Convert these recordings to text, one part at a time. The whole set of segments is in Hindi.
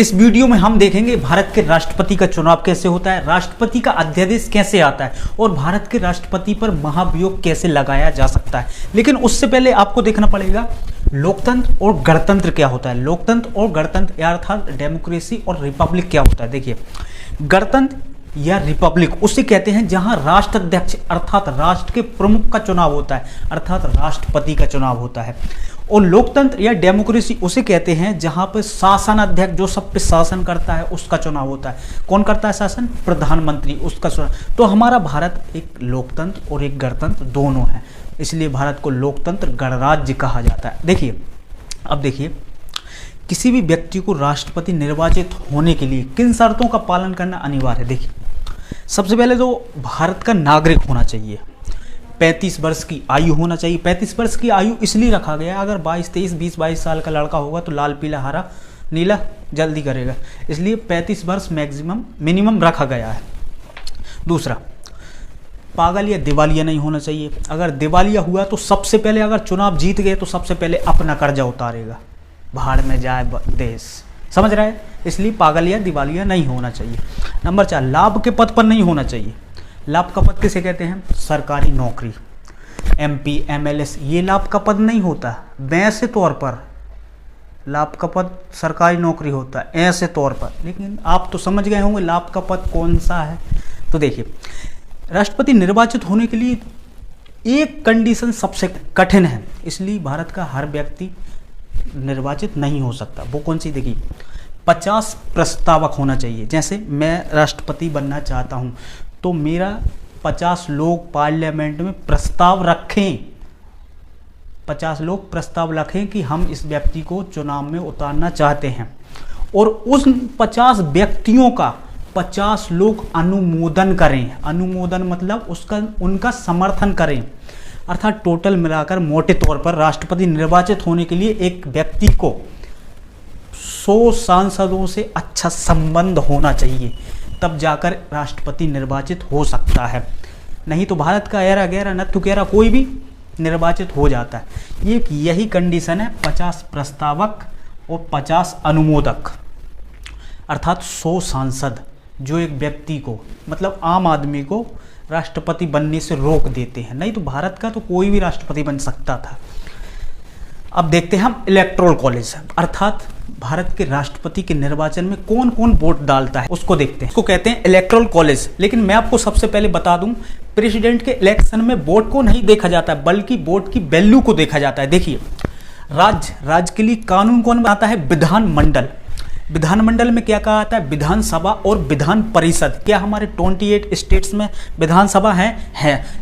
इस वीडियो में हम देखेंगे भारत के राष्ट्रपति का चुनाव कैसे होता है, राष्ट्रपति का अध्यादेश कैसे आता है और भारत के राष्ट्रपति पर महाभियोग कैसे लगाया जा सकता है। लेकिन उससे पहले आपको देखना पड़ेगा लोकतंत्र और गणतंत्र क्या होता है। लोकतंत्र और गणतंत्र अर्थात डेमोक्रेसी और रिपब्लिक क्या होता है। देखिए, गणतंत्र या रिपब्लिक उसे कहते हैं जहां राष्ट्राध्यक्ष अर्थात राष्ट्र के प्रमुख का चुनाव होता है, अर्थात राष्ट्रपति का चुनाव होता है। और लोकतंत्र या डेमोक्रेसी उसे कहते हैं जहां पर शासन अध्यक्ष जो सब पे शासन करता है उसका चुनाव होता है। कौन करता है शासन? प्रधानमंत्री, उसका चुनाव। तो हमारा भारत एक लोकतंत्र और एक गणतंत्र दोनों है, इसलिए भारत को लोकतंत्र गणराज्य कहा जाता है। देखिए, अब देखिए, किसी भी व्यक्ति को राष्ट्रपति निर्वाचित होने के लिए किन शर्तों का पालन करना अनिवार्य है। देखिए, सबसे पहले तो भारत का नागरिक होना चाहिए, 35 वर्ष की आयु होना चाहिए। 35 वर्ष की आयु इसलिए रखा गया है, अगर 22, 23, 20, 22 साल का लड़का होगा तो लाल पीला हरा नीला जल्दी करेगा, इसलिए 35 वर्ष मिनिमम रखा गया है। दूसरा, पागल या दिवालिया नहीं होना चाहिए। अगर दिवालिया हुआ तो सबसे पहले, अगर चुनाव जीत गए तो सबसे पहले अपना कर्जा उतारेगा, भाड़ में जाए देश, समझ रहे हैं। इसलिए पागल या दिवालिया नहीं होना चाहिए। नंबर 4, लाभ के पद पर नहीं होना चाहिए। लाभ का पद किसे कहते हैं? सरकारी नौकरी, MP, MLS, ये लाभ का पद नहीं होता। वैसे तौर पर लाभ का पद सरकारी नौकरी होता है ऐसे तौर पर, लेकिन आप तो समझ गए होंगे लाभ का पद कौन सा है। तो देखिए, राष्ट्रपति निर्वाचित होने के लिए एक कंडीशन सबसे कठिन है, इसलिए भारत का हर व्यक्ति निर्वाचित नहीं हो सकता। वो कौन सी? देखिए, 50 प्रस्तावक होना चाहिए। जैसे मैं राष्ट्रपति बनना चाहता हूं तो मेरा 50 लोग पार्लियामेंट में प्रस्ताव रखें, 50 लोग प्रस्ताव रखें कि हम इस व्यक्ति को चुनाव में उतारना चाहते हैं, और उस 50 व्यक्तियों का 50 लोग अनुमोदन करें। अनुमोदन मतलब उनका समर्थन करें, अर्थात टोटल मिलाकर मोटे तौर पर राष्ट्रपति निर्वाचित होने के लिए एक व्यक्ति को 100 सांसदों से अच्छा संबंध होना चाहिए, तब जाकर राष्ट्रपति निर्वाचित हो सकता है। नहीं तो भारत का ऐरा गैरा नत्थु गैरा कोई भी निर्वाचित हो जाता है। यही कंडीशन है, 50 प्रस्तावक और 50 अनुमोदक, अर्थात 100 सांसद जो एक व्यक्ति को, मतलब आम आदमी को राष्ट्रपति बनने से रोक देते हैं। नहीं तो भारत का तो कोई भी राष्ट्रपति बन सकता था। अब देखते हैं हम इलेक्टोरल कॉलेज, अर्थात भारत के राष्ट्रपति के निर्वाचन में कौन कौन वोट डालता है उसको देखते हैं। इसको कहते हैं इलेक्टोरल कॉलेज। लेकिन मैं आपको सबसे पहले बता दूं, प्रेसिडेंट के इलेक्शन में वोट को नहीं देखा जाता है, बल्कि वोट की वैल्यू को देखा जाता है। देखिए, राज्य के लिए कानून कौन बनाता है? विधानमंडल। विधानमंडल में क्या कहा जाता है? विधानसभा और विधान परिषद। क्या हमारे 28 स्टेट्स में विधानसभा है?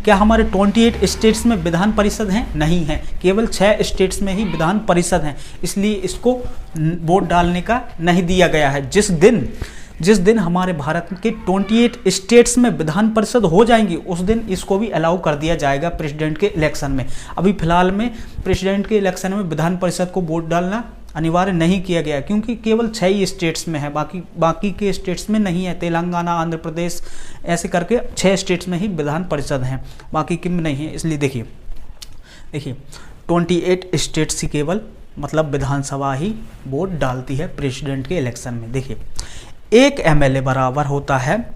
क्या हमारे 28 स्टेट्स में विधान परिषद हैं? नहीं है, केवल 6 स्टेट्स में ही विधान परिषद हैं। इसलिए इसको वोट डालने का नहीं दिया गया है। जिस दिन हमारे भारत के 28 स्टेट्स में विधान परिषद हो जाएंगी उस दिन इसको भी अलाउ कर दिया जाएगा प्रेसिडेंट के इलेक्शन में। अभी फिलहाल में प्रेसिडेंट के इलेक्शन में विधान परिषद को वोट डालना अनिवार्य नहीं किया गया, क्योंकि केवल 6 ही स्टेट्स में है, बाकी के स्टेट्स में नहीं है। तेलंगाना, आंध्र प्रदेश, ऐसे करके 6 स्टेट्स में ही विधान परिषद हैं, बाकी के में नहीं है। इसलिए देखिए 28 स्टेट्स ही केवल मतलब विधानसभा ही वोट डालती है प्रेसिडेंट के इलेक्शन में। देखिए, एक MLA बराबर होता है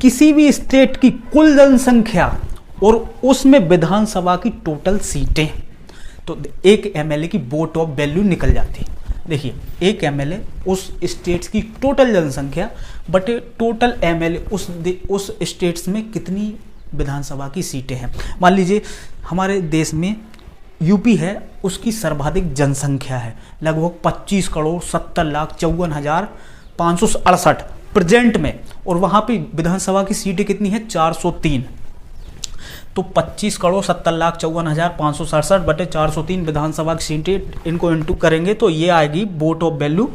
किसी भी स्टेट की कुल जनसंख्या और उसमें विधानसभा की टोटल सीटें। तो एक MLA की वोट ऑफ वैल्यू निकल जाती है। देखिए, एक MLA उस स्टेट्स की टोटल जनसंख्या बट टोटल MLA उस स्टेट्स में कितनी विधानसभा की सीटें हैं। मान लीजिए हमारे देश में यूपी है, उसकी सर्वाधिक जनसंख्या है लगभग 25,70,54,568 प्रेजेंट में, और वहाँ पे विधानसभा की सीटें कितनी है? 403। तो 25,70,54,567 बटे 403 विधानसभा की सीटें, इनको इंटू करेंगे तो ये आएगी वोट ऑफ वैल्यू।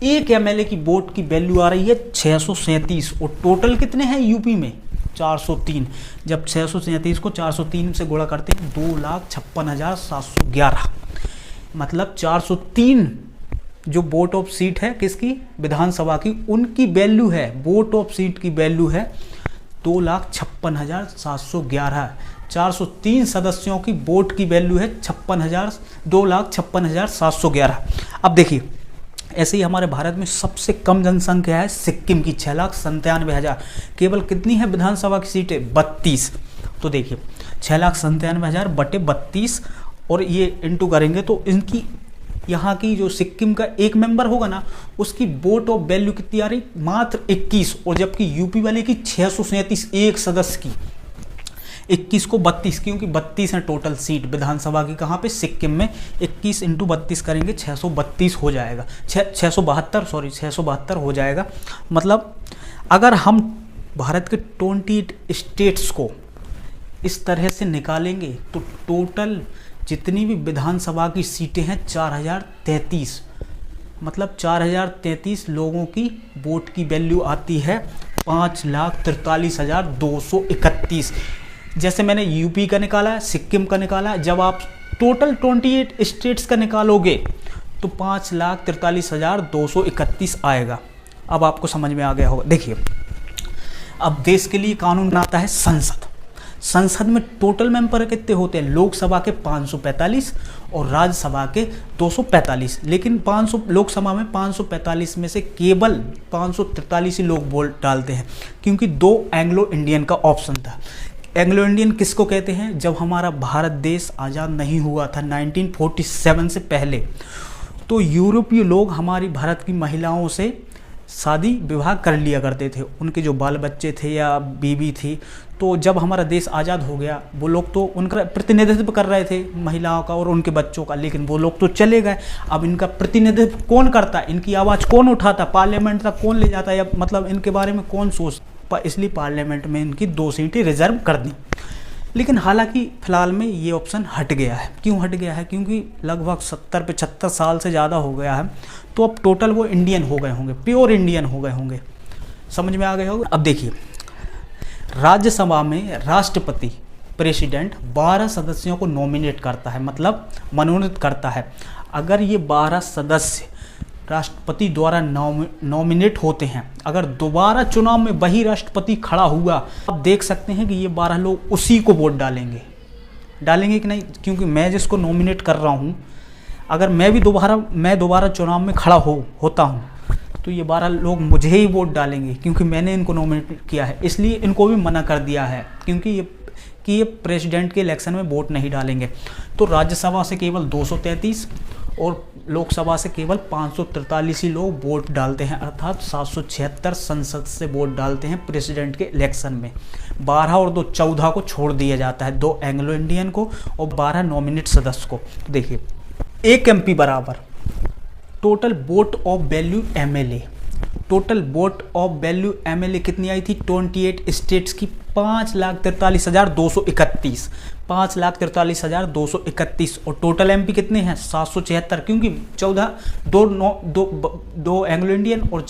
एक MLA की वोट की वैल्यू आ रही है 637, और टोटल कितने हैं यूपी में? 403। जब 637 को 403 से गुणा करते हैं 2,56,711, मतलब 403 जो वोट ऑफ सीट है किसकी? विधानसभा की, उनकी वैल्यू है, वोट ऑफ सीट की वैल्यू है 2,56,711। 403 सदस्यों की वोट की वैल्यू है 2,56,711। अब देखिए, ऐसे ही हमारे भारत में सबसे कम जनसंख्या है सिक्किम की, 6,97,000। केवल कितनी है विधानसभा की सीटें? 32। तो देखिए 6,97,000 बटे 32, और ये इंटू करेंगे तो इनकी यहाँ की जो सिक्किम का एक मेंबर होगा ना, उसकी वोट ऑफ वैल्यू कितनी आ रही? मात्र 21। और जबकि यूपी वाले की 637 एक सदस्य की, 21 को 32, क्योंकि 32 है टोटल सीट विधानसभा की। कहाँ पे? सिक्किम में। 21 इंटू 32 करेंगे 632 हो जाएगा, 672 हो जाएगा। मतलब अगर हम भारत के 28 स्टेट्स को इस तरह से निकालेंगे तो टोटल जितनी भी विधानसभा की सीटें हैं 4033, मतलब 4033 लोगों की वोट की वैल्यू आती है 5,43,231। जैसे मैंने यूपी का निकाला, सिक्किम का निकाला, जब आप टोटल 28 स्टेट्स का निकालोगे तो 5,43,231 आएगा। अब आपको समझ में आ गया होगा। देखिए अब देश के लिए कानून बनाता है संसद। संसद में टोटल मेंबर कितने होते हैं? लोकसभा के 545 और राज्यसभा के 245। लेकिन 500 लोकसभा में 545 में से केवल 543 ही लोग वोट डालते हैं, क्योंकि 2 एंग्लो इंडियन का ऑप्शन था। एंग्लो इंडियन किसको कहते हैं? जब हमारा भारत देश आज़ाद नहीं हुआ था 1947 से पहले, तो यूरोपीय लोग हमारी भारत की महिलाओं से शादी विवाह कर लिया करते थे। उनके जो बाल बच्चे थे या बीवी थी, तो जब हमारा देश आज़ाद हो गया, वो लोग तो उनका प्रतिनिधित्व कर रहे थे महिलाओं का और उनके बच्चों का, लेकिन वो लोग तो चले गए। अब इनका प्रतिनिधित्व कौन करता है? इनकी आवाज़ कौन उठाता? पार्लियामेंट तक कौन ले जाता है? या मतलब इनके बारे में कौन सोचता? इसलिए पार्लियामेंट में इनकी 2 सीटें रिजर्व कर दी। लेकिन हालांकि फ़िलहाल में ये ऑप्शन हट गया है। क्यों हट गया है? क्योंकि लगभग 70-75 साल से ज़्यादा हो गया है, तो अब टोटल वो इंडियन हो गए होंगे, प्योर इंडियन हो गए होंगे। समझ में आ गए होंगे। अब देखिए राज्यसभा में राष्ट्रपति प्रेसिडेंट 12 सदस्यों को नॉमिनेट करता है, मतलब मनोनीत करता है। अगर ये 12 सदस्य राष्ट्रपति द्वारा नॉमिनेट होते हैं, अगर दोबारा चुनाव में वही राष्ट्रपति खड़ा हुआ, आप देख सकते हैं कि ये 12 लोग उसी को वोट डालेंगे कि नहीं? क्योंकि मैं जिसको नॉमिनेट कर रहा हूँ, अगर मैं दोबारा चुनाव में खड़ा होता हूँ, तो ये 12 लोग मुझे ही वोट डालेंगे, क्योंकि मैंने इनको नॉमिनेट किया है। इसलिए इनको भी मना कर दिया है, क्योंकि ये प्रेसिडेंट के इलेक्शन में वोट नहीं डालेंगे। तो राज्यसभा से केवल 233 और लोकसभा से केवल 543 ही लोग वोट डालते हैं, अर्थात 776 संसद से वोट डालते हैं प्रेसिडेंट के इलेक्शन में। 12 और 2 14 को छोड़ दिया जाता है, 2 एंग्लो इंडियन को और 12 नॉमिनेट सदस्य को। तो देखिए 1 MP बराबर total vote of value MLA। Total vote of value MLA कितनी आई थी? 28 स्टेट्स की 5,43,231, 5,43,231। और टोटल MP कितने हैं? 776, क्योंकि 2 एंग्लो इंडियन और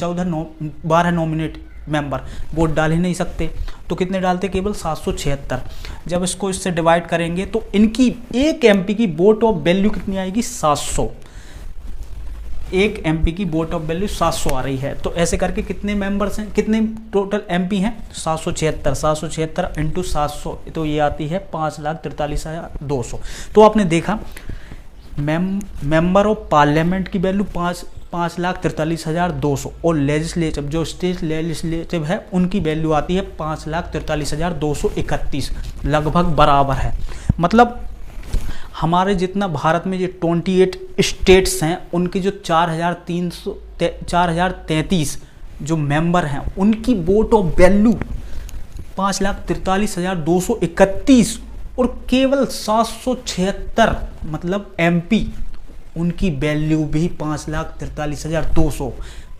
12 नॉमिनेट मेंबर वोट डाल ही नहीं सकते, तो कितने डालते? केवल 776। जब इसको इससे डिवाइड करेंगे तो इनकी 1 MP की वोट ऑफ वैल्यू कितनी आएगी? 700। 1 MP की वोट ऑफ वैल्यू 700 आ रही है। तो ऐसे करके कितने मेंबर्स हैं, कितने टोटल MP हैं? 776 इंटू 700, तो ये आती है 5,43,200। तो आपने देखा मेंबर ऑफ पार्लियामेंट की वैल्यू 5,43,200 और लेजिस्लेटिव जो स्टेट लेजिस्लेटिव है उनकी वैल्यू आती है 5,43,231, लगभग बराबर है। मतलब हमारे जितना भारत में जो 28 स्टेट्स हैं उनके जो 4,33 जो मेंबर हैं उनकी वोट ऑफ वैल्यू 5,43,231 और केवल 776 मतलब MP उनकी वैल्यू भी 5,43,200,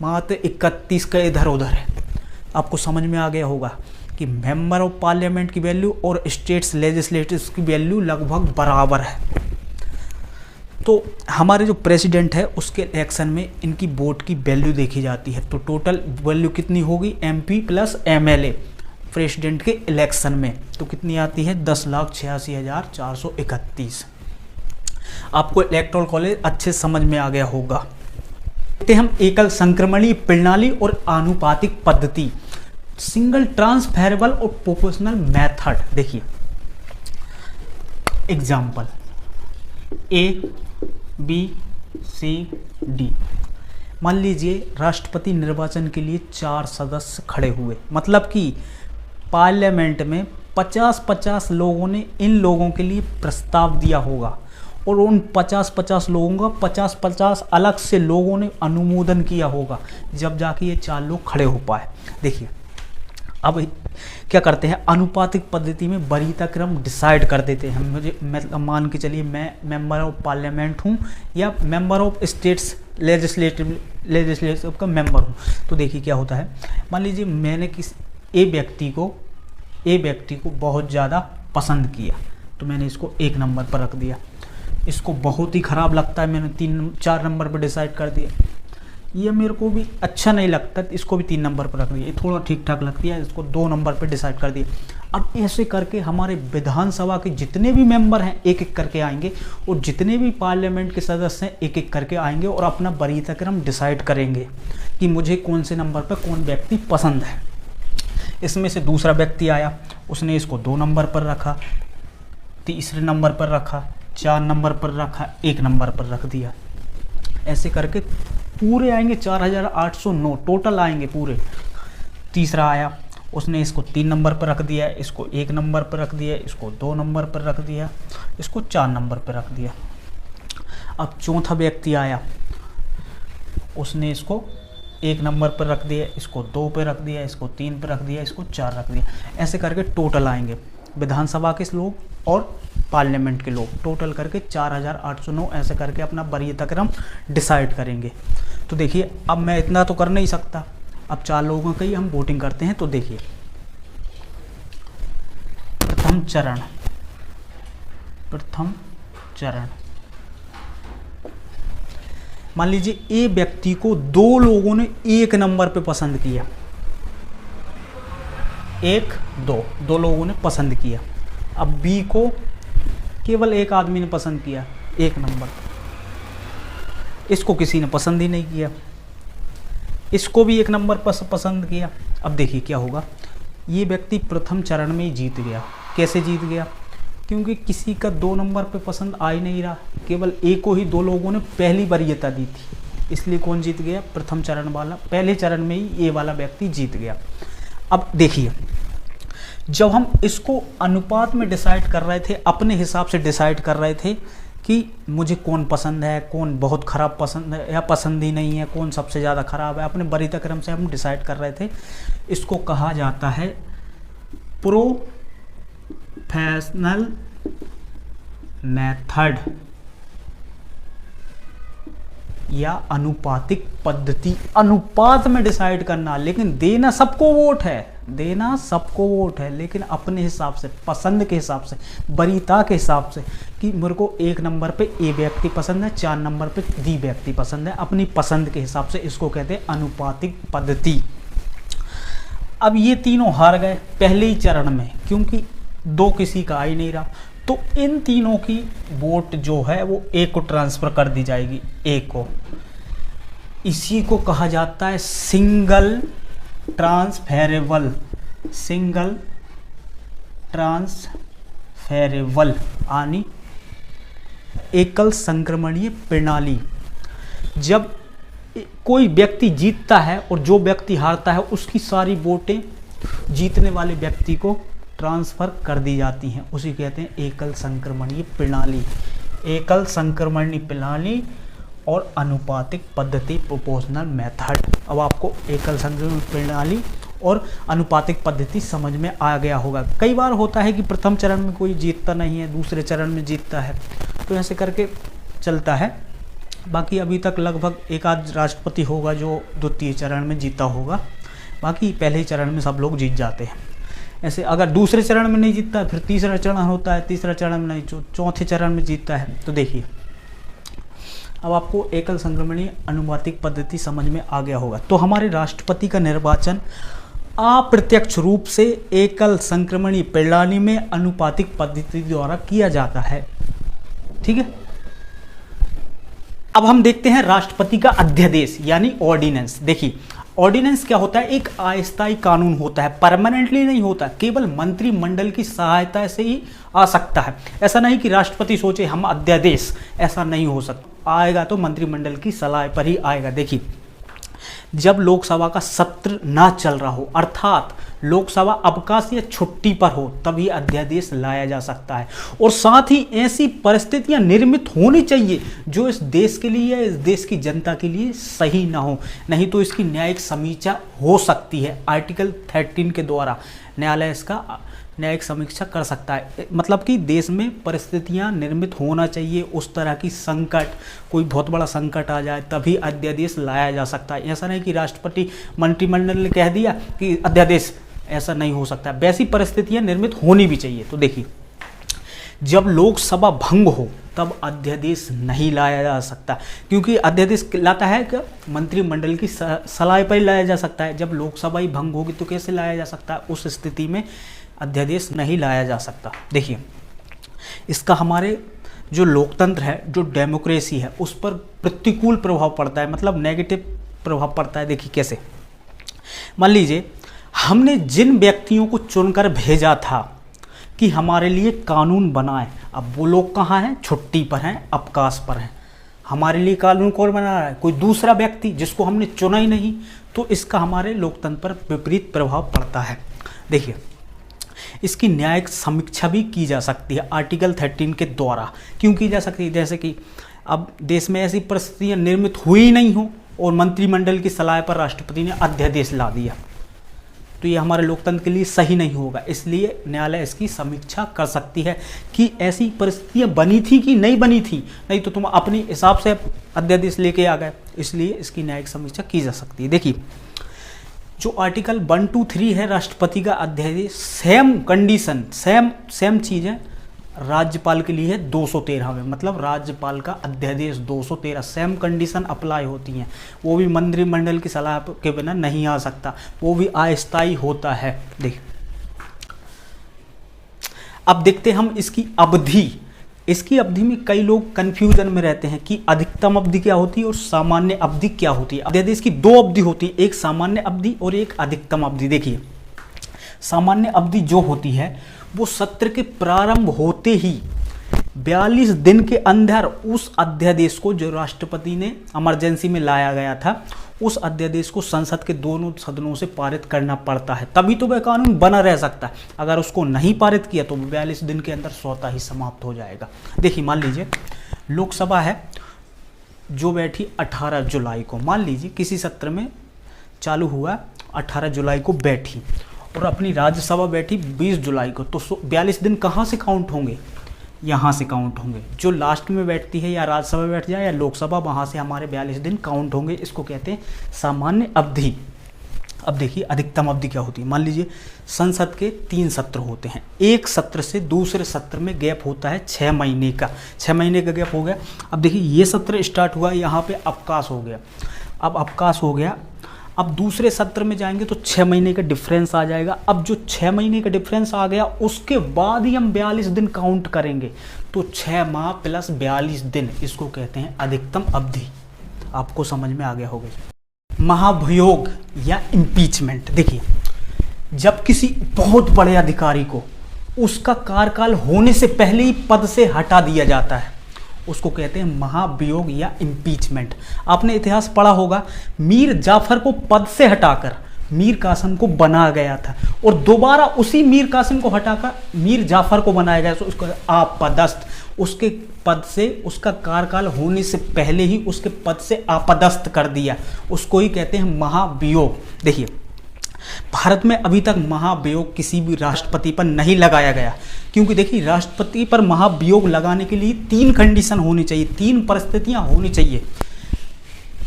मात्र 31 का इधर उधर है। आपको समझ में आ गया होगा कि मेंबर ऑफ पार्लियामेंट की वैल्यू और स्टेट्स लेजिस्लेटिव्स की वैल्यू लगभग बराबर है। तो हमारे जो प्रेसिडेंट है उसके इलेक्शन में इनकी वोट की वैल्यू देखी जाती है। तो टोटल वैल्यू कितनी होगी? MP प्लस MLA प्रेसिडेंट के इलेक्शन में, तो कितनी आती है? 10,86,431। आपको इलेक्टोरल कॉलेज अच्छे समझ में आ गया होगा। देखते हम एकल संक्रमणीय प्रणाली और आनुपातिक पद्धति, सिंगल ट्रांसफेरेबल और प्रोपोर्शनल मेथड। देखिए example A B C D, मान लीजिए राष्ट्रपति निर्वाचन के लिए 4 सदस्य खड़े हुए, मतलब कि पार्लियामेंट में 50-50 लोगों ने इन लोगों के लिए प्रस्ताव दिया होगा और उन 50-50 लोगों का 50-50 अलग से लोगों ने अनुमोदन किया होगा, जब जाके ये 4 लोग खड़े हो पाए। देखिए अब क्या करते हैं, अनुपातिक पद्धति में वरीयता क्रम डिसाइड कर देते हैं। मैं मान के चलिए मैं मेंबर ऑफ पार्लियामेंट हूँ या मेंबर ऑफ स्टेट्स लेजिस्लेटिव का मेंबर हूँ। तो देखिए क्या होता है, मान लीजिए मैंने ए व्यक्ति को बहुत ज़्यादा पसंद किया, तो मैंने इसको 1 नंबर पर रख दिया। इसको बहुत ही ख़राब लगता है, मैंने 3-4 नंबर पर डिसाइड कर दिया। ये मेरे को भी अच्छा नहीं लगता, इसको भी 3 नंबर पर रख दिया। ये थोड़ा ठीक ठाक लगती है, इसको 2 नंबर पर डिसाइड कर दिया। अब ऐसे करके हमारे विधानसभा के जितने भी मेंबर हैं एक एक करके आएंगे और जितने भी पार्लियामेंट के सदस्य हैं एक एक करके आएंगे और अपना वरीयता क्रम डिसाइड करेंगे कि मुझे कौन से नंबर पर कौन व्यक्ति पसंद है। इसमें से दूसरा व्यक्ति आया, उसने इसको 2 नंबर पर रखा, तीसरे नंबर पर रखा, 4 नंबर पर रखा, 1 नंबर पर रख दिया। ऐसे करके पूरे आएंगे 4809 टोटल आएंगे पूरे। तीसरा आया, उसने इसको 3 नंबर पर रख दिया, इसको 1 नंबर पर रख दिया, इसको 2 नंबर पर रख दिया, इसको 4 नंबर पर रख दिया। अब चौथा व्यक्ति आया, उसने इसको 1 नंबर पर रख दिया, इसको 2 पे रख दिया, इसको 3 पे रख दिया, इसको 4 रख दिया। ऐसे करके टोटल आएंगे विधानसभा के लोग और पार्लियामेंट के लोग, टोटल करके 4809। ऐसे करके अपना वरीयता क्रम डिसाइड करेंगे। तो देखिए अब मैं इतना तो कर नहीं सकता, अब 4 लोगों की हम वोटिंग करते हैं। तो देखिए प्रथम चरण, मान लीजिए ए व्यक्ति को 2 लोगों ने 1 नंबर पे पसंद किया, 1-2 लोगों ने पसंद किया। अब बी को केवल 1 आदमी ने पसंद किया 1 नंबर, इसको किसी ने पसंद ही नहीं किया, इसको भी 1 नंबर पर पसंद किया। अब देखिए क्या होगा, ये व्यक्ति प्रथम चरण में ही जीत गया। कैसे जीत गया? क्योंकि किसी का 2 नंबर पे पसंद आ ही नहीं रहा, केवल ए को ही 2 लोगों ने पहली वरीयता दी थी, इसलिए कौन जीत गया? प्रथम चरण वाला, पहले चरण में ही ए वाला व्यक्ति जीत गया। अब देखिए जब हम इसको अनुपात में डिसाइड कर रहे थे, अपने हिसाब से डिसाइड कर रहे थे कि मुझे कौन पसंद है, कौन बहुत ख़राब पसंद है या पसंद ही नहीं है, कौन सबसे ज़्यादा ख़राब है, अपने वरीयता क्रम से हम डिसाइड कर रहे थे। इसको कहा जाता है प्रोफेशनल मेथड या अनुपातिक पद्धति। अनुपात में डिसाइड करना, लेकिन देना सबको वोट है, लेकिन अपने हिसाब से, पसंद के हिसाब से, वरीयता के हिसाब से कि मेरे को 1 नंबर पे ए व्यक्ति पसंद है, 4 नंबर पे डी व्यक्ति पसंद है, अपनी पसंद के हिसाब से। इसको कहते हैं अनुपातिक पद्धति। अब ये तीनों हार गए पहले ही चरण में, क्योंकि 2 किसी का आ ही नहीं रहा, तो इन तीनों की वोट जो है वो ए को ट्रांसफ़र कर दी जाएगी, ए को। इसी को कहा जाता है सिंगल ट्रांसफेरेबल यानी एकल संक्रमणीय प्रणाली। जब कोई व्यक्ति जीतता है और जो व्यक्ति हारता है, उसकी सारी वोटें जीतने वाले व्यक्ति को ट्रांसफ़र कर दी जाती हैं, उसी कहते हैं एकल संक्रमणीय प्रणाली और अनुपातिक पद्धति, प्रोपोर्शनल मेथड। अब आपको एकल संक्रमणीय प्रणाली और अनुपातिक पद्धति समझ में आ गया होगा। कई बार होता है कि प्रथम चरण में कोई जीतता नहीं है, दूसरे चरण में जीतता है, तो ऐसे करके चलता है। बाकी अभी तक लगभग एक आध राष्ट्रपति होगा जो द्वितीय चरण में जीता होगा, बाकी पहले चरण में सब लोग जीत जाते हैं। ऐसे अगर दूसरे चरण में नहीं जीतता फिर तीसरा चरण होता है, तीसरा चरण में नहीं, चौथे चरण में जीतता है। तो देखिए अब आपको एकल संक्रमणीय अनुपातिक पद्धति समझ में आ गया होगा। तो हमारे राष्ट्रपति का निर्वाचन अप्रत्यक्ष रूप से एकल संक्रमणीय प्रणाली में अनुपातिक पद्धति द्वारा किया जाता है। ठीक है, अब हम देखते हैं राष्ट्रपति का अध्यादेश यानी ऑर्डिनेंस। देखिए ऑर्डिनेंस क्या होता है? एक अस्थायी कानून होता है, परमानेंटली नहीं होता, केवल मंत्रिमंडल की सहायता से ही आ सकता है। ऐसा नहीं कि राष्ट्रपति सोचे हम अध्यादेश, ऐसा नहीं हो सकता, आएगा तो मंत्रिमंडल की सलाह पर ही आएगा। देखिए जब लोकसभा का सत्र ना चल रहा हो, अर्थात लोकसभा अवकाश या छुट्टी पर हो, तभी अध्यादेश लाया जा सकता है। और साथ ही ऐसी परिस्थितियां निर्मित होनी चाहिए जो इस देश के लिए या इस देश की जनता के लिए सही ना हो, नहीं तो इसकी न्यायिक समीक्षा हो सकती है। आर्टिकल 13 के द्वारा न्यायालय इसका न्यायिक समीक्षा कर सकता है। मतलब कि देश में परिस्थितियां निर्मित होना चाहिए, उस तरह की संकट, कोई बहुत बड़ा संकट आ जाए तभी अध्यादेश लाया जा सकता है। ऐसा नहीं कि राष्ट्रपति मंत्रिमंडल ने कह दिया कि अध्यादेश, ऐसा नहीं हो सकता। वैसी परिस्थितियां निर्मित होनी भी चाहिए। तो देखिए, जब लोकसभा भंग हो तब अध्यादेश नहीं लाया जा सकता, क्योंकि अध्यादेश लाता है कि मंत्रिमंडल की सलाह पर लाया जा सकता है। जब लोकसभा ही भंग होगी तो कैसे लाया जा सकता है? उस स्थिति में अध्यादेश नहीं लाया जा सकता। देखिए, इसका हमारे जो लोकतंत्र है, जो डेमोक्रेसी है, उस पर प्रतिकूल प्रभाव पड़ता है, मतलब नेगेटिव प्रभाव पड़ता है। देखिए कैसे, मान लीजिए हमने जिन व्यक्तियों को चुनकर भेजा था कि हमारे लिए कानून बनाए, अब वो लोग कहाँ हैं? छुट्टी पर हैं, अवकाश पर हैं। हमारे लिए कानून कौन बना रहा है? कोई दूसरा व्यक्ति जिसको हमने चुना ही नहीं। तो इसका हमारे लोकतंत्र पर विपरीत प्रभाव पड़ता है। देखिए, इसकी न्यायिक समीक्षा भी की जा सकती है आर्टिकल 13 के द्वारा। क्यों की जा सकती है? जैसे कि अब देश में ऐसी परिस्थितियां निर्मित हुई नहीं हो और मंत्रिमंडल की सलाह पर राष्ट्रपति ने अध्यादेश ला दिया, तो ये हमारे लोकतंत्र के लिए सही नहीं होगा। इसलिए न्यायालय इसकी समीक्षा कर सकती है कि ऐसी परिस्थितियां बनी थी कि नहीं बनी थी, नहीं तो तुम अपने हिसाब से अध्यादेश लेके आ गए। इसलिए इसकी न्यायिक समीक्षा की जा सकती है। देखिए, जो आर्टिकल 123 है राष्ट्रपति का अध्यादेश, सेम कंडीशन, सेम चीज़ है राज्यपाल के लिए है 213 में। मतलब राज्यपाल का अध्यादेश 213 सेम कंडीशन अप्लाई होती हैं। वो भी मंत्रिमंडल की सलाह के बिना नहीं आ सकता, वो भी अस्थायी होता है। देखिए, अब देखते हैं हम इसकी अवधि। इसकी अवधि में कई लोग कंफ्यूजन में रहते हैं कि अधिकतम अवधि क्या होती है और सामान्य अवधि क्या होती है। अध्यादेश की दो अवधि होती है, एक सामान्य अवधि और एक अधिकतम अवधि। देखिए, सामान्य अवधि जो होती है वो सत्र के प्रारंभ होते ही 42 दिन के अंदर उस अध्यादेश को, जो राष्ट्रपति ने इमरजेंसी में लाया गया था, उस अध्यादेश को संसद के दोनों सदनों से पारित करना पड़ता है, तभी तो वह कानून बना रह सकता है। अगर उसको नहीं पारित किया तो 42 दिन के अंदर स्वतः ही समाप्त हो जाएगा। देखिए, मान लीजिए लोकसभा है जो बैठी 18 जुलाई को, मान लीजिए किसी सत्र में चालू हुआ, 18 जुलाई को बैठी और अपनी राज्यसभा बैठी 20 जुलाई को, तो 42 दिन कहाँ से काउंट होंगे? यहाँ से काउंट होंगे। जो लास्ट में बैठती है या राज्यसभा बैठ जाए या लोकसभा, वहाँ से हमारे 42 दिन काउंट होंगे। इसको कहते हैं सामान्य अवधि। अब देखिए, अधिकतम अवधि क्या होती है। मान लीजिए संसद के 3 सत्र होते हैं, एक सत्र से दूसरे सत्र में गैप होता है 6 महीने का, 6 महीने का गैप हो गया। अब देखिए, ये सत्र स्टार्ट हुआ, यहाँ पे अवकाश हो गया। अब अवकाश हो गया, अब दूसरे सत्र में जाएंगे तो 6 महीने का डिफरेंस आ जाएगा। अब जो 6 महीने का डिफरेंस आ गया, उसके बाद ही हम 42 दिन काउंट करेंगे। तो 6 माह प्लस 42 दिन, इसको कहते हैं अधिकतम अवधि। आपको समझ में आ गया होगा। महाभियोग या इम्पीचमेंट। देखिए, जब किसी बहुत बड़े अधिकारी को उसका कार्यकाल होने से पहले ही पद से हटा दिया जाता है, उसको कहते हैं महाभियोग या इम्पीचमेंट। आपने इतिहास पढ़ा होगा, मीर जाफर को पद से हटाकर मीर कासिम को बनाया गया था और दोबारा उसी मीर कासिम को हटाकर मीर जाफर को बनाया गया। तो उसको आपदस्थ, उसके पद से, उसका कार्यकाल होने से पहले ही उसके पद से आपदस्थ कर दिया, उसको ही कहते हैं महाभियोग। देखिए, भारत में अभी तक महाभियोग किसी भी राष्ट्रपति पर नहीं लगाया गया, क्योंकि देखिए, राष्ट्रपति पर महाभियोग लगाने के लिए 3 कंडीशन होनी चाहिए, 3 परिस्थितियां होनी चाहिए।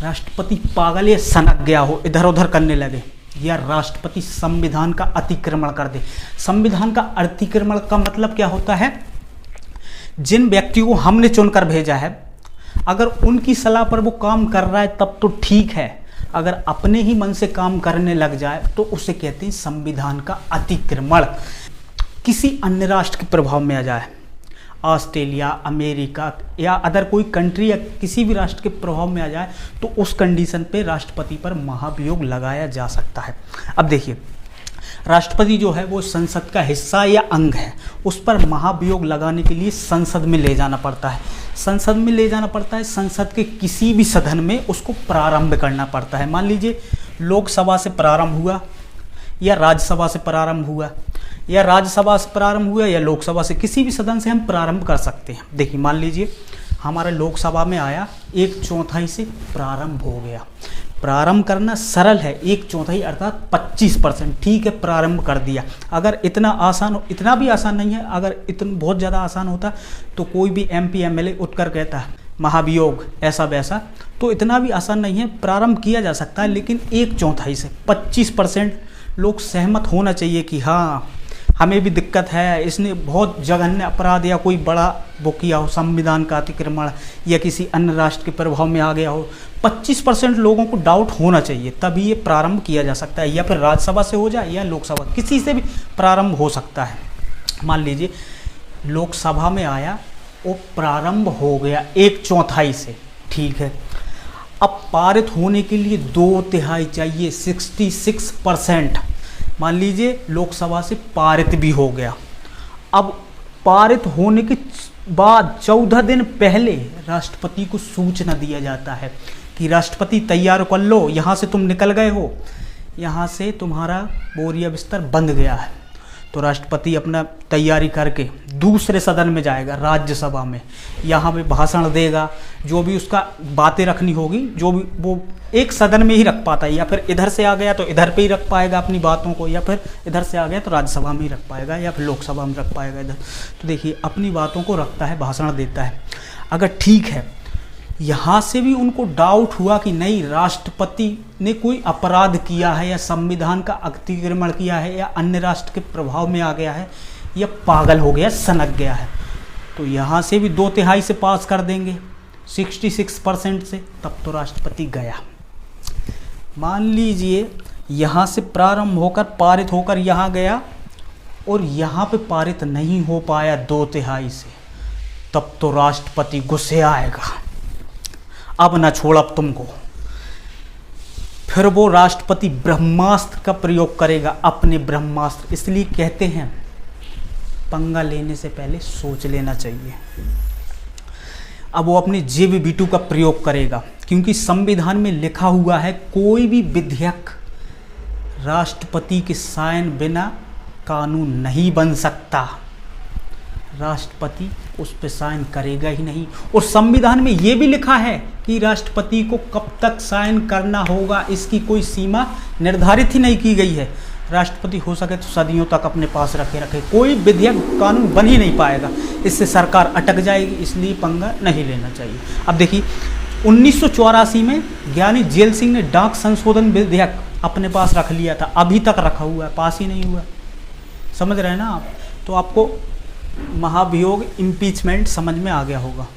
राष्ट्रपति पागल या सनक गया हो, इधर उधर करने लगे, या राष्ट्रपति संविधान का अतिक्रमण कर दे। संविधान का अतिक्रमण का मतलब क्या होता है? जिन व्यक्तियों को हमने चुनकर भेजा है, अगर उनकी सलाह पर वो काम कर रहा है तब तो ठीक है, अगर अपने ही मन से काम करने लग जाए तो उसे कहते हैं संविधान का अतिक्रमण। किसी अन्य राष्ट्र के प्रभाव में आ जाए, ऑस्ट्रेलिया, अमेरिका या अदर कोई कंट्री या किसी भी राष्ट्र के प्रभाव में आ जाए, तो उस कंडीशन पे राष्ट्रपति पर महाभियोग लगाया जा सकता है। अब देखिए, राष्ट्रपति जो है वो संसद का हिस्सा या अंग है, उस पर महाभियोग लगाने के लिए संसद में ले जाना पड़ता है। संसद में ले जाना पड़ता है, संसद के किसी भी सदन में उसको प्रारंभ करना पड़ता है। मान लीजिए लोकसभा से प्रारंभ हुआ या राज्यसभा से प्रारंभ हुआ, या राज्यसभा से प्रारंभ हुआ या लोकसभा से, किसी भी सदन से हम प्रारंभ कर सकते हैं। देखिए मान लीजिए हमारा लोकसभा में आया, 1/4 से प्रारंभ हो गया। प्रारंभ करना सरल है, 1/4 अर्थात 25%, ठीक है, प्रारंभ कर दिया। अगर इतना आसान, इतना भी आसान नहीं है, अगर इतना बहुत ज़्यादा आसान होता तो कोई भी MP MLA उठकर कहता है महाभियोग ऐसा वैसा, तो इतना भी आसान नहीं है, प्रारंभ किया जा सकता है। लेकिन 1/4 से 25% लोग सहमत होना चाहिए कि हाँ हमें भी दिक्कत है, इसने बहुत जघन्य अपराध या कोई बड़ा वो किया हो, संविधान का अतिक्रमण या किसी अन्य राष्ट्र के प्रभाव में आ गया हो। 25% लोगों को डाउट होना चाहिए, तभी ये प्रारंभ किया जा सकता है, या फिर राज्यसभा से हो जाए या लोकसभा, किसी से भी प्रारंभ हो सकता है। मान लीजिए लोकसभा में आया और प्रारंभ हो गया 1/4 से, ठीक है। अब पारित होने के लिए 2/3 चाहिए, 66%। मान लीजिए लोकसभा से पारित भी हो गया। अब पारित होने के बाद 14 दिन पहले राष्ट्रपति को सूचना दिया जाता है कि राष्ट्रपति तैयार कर लो, यहाँ से तुम निकल गए हो, यहाँ से तुम्हारा बोरिया बिस्तर बंद गया है। तो राष्ट्रपति अपना तैयारी करके दूसरे सदन में जाएगा, राज्यसभा में, यहाँ पे भाषण देगा, जो भी उसका बातें रखनी होगी, जो भी वो एक सदन में ही रख पाता है, या फिर इधर से आ गया तो इधर पे ही रख पाएगा अपनी बातों को, या फिर इधर से आ गया तो राज्यसभा में ही रख पाएगा, या फिर लोकसभा में रख पाएगा इधर। तो देखिए अपनी बातों को रखता है, भाषण देता है। अगर ठीक है, यहाँ से भी उनको डाउट हुआ कि नहीं राष्ट्रपति ने कोई अपराध किया है या संविधान का अतिक्रमण किया है या अन्य राष्ट्र के प्रभाव में आ गया है या पागल हो गया, सनक गया है, तो यहाँ से भी 2/3 से पास कर देंगे, 66% से, तब तो राष्ट्रपति गया। मान लीजिए यहाँ से प्रारंभ होकर पारित होकर यहाँ गया और यहाँ पे पारित नहीं हो पाया 2/3 से, तब तो राष्ट्रपति गुस्से आएगा, अब ना छोड़ अब तुमको। फिर वो राष्ट्रपति ब्रह्मास्त्र का प्रयोग करेगा, अपने ब्रह्मास्त्र। इसलिए कहते हैं पंगा लेने से पहले सोच लेना चाहिए। अब वो अपने जे वीटो का प्रयोग करेगा, क्योंकि संविधान में लिखा हुआ है कोई भी विधेयक राष्ट्रपति के साइन बिना कानून नहीं बन सकता। राष्ट्रपति उस पर साइन करेगा ही नहीं। और संविधान में ये भी लिखा है कि राष्ट्रपति को कब तक साइन करना होगा, इसकी कोई सीमा निर्धारित ही नहीं की गई है। राष्ट्रपति हो सके तो सदियों तक अपने पास रखे, कोई विधेयक कानून बन ही नहीं पाएगा, इससे सरकार अटक जाएगी। इसलिए पंगा नहीं लेना चाहिए। अब देखिए 1984 में ज्ञानी जेल सिंह ने डाक संशोधन विधेयक अपने पास रख लिया था, अभी तक रखा हुआ है, पास ही नहीं हुआ। समझ रहे हैं ना आप? तो आपको महाभियोग इम्पीचमेंट समझ में आ गया होगा।